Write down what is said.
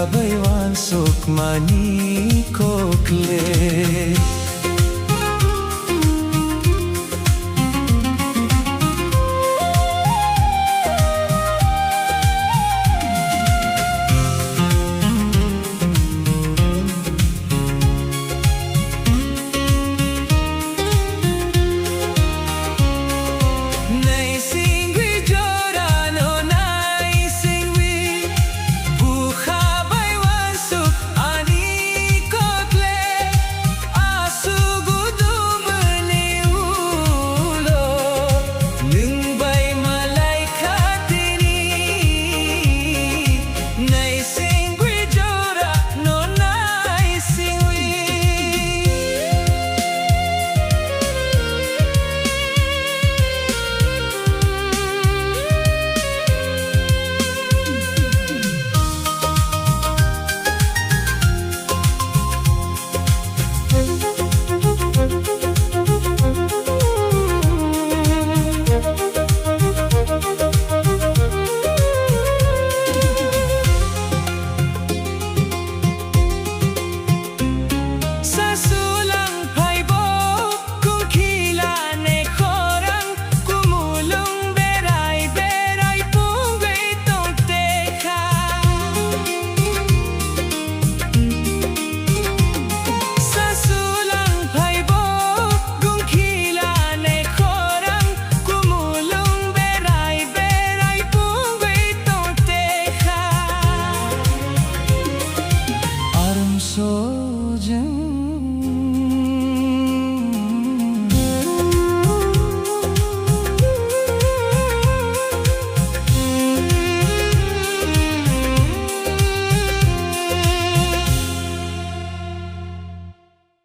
Baiwan sok mani kokle. Naisingui Jora no naisingui, buha Baiwan sok ani kokle, asugudu meniulo, nung bay malaikat ini. Naisingui Jora no naisingui. Sa sulang paibo, kung kila ne korang, kumulong beray-beray punggay tong teka. Sa sulang paibo, kung kila ne korang, kumulong beray-beray punggay tong teka. Aram so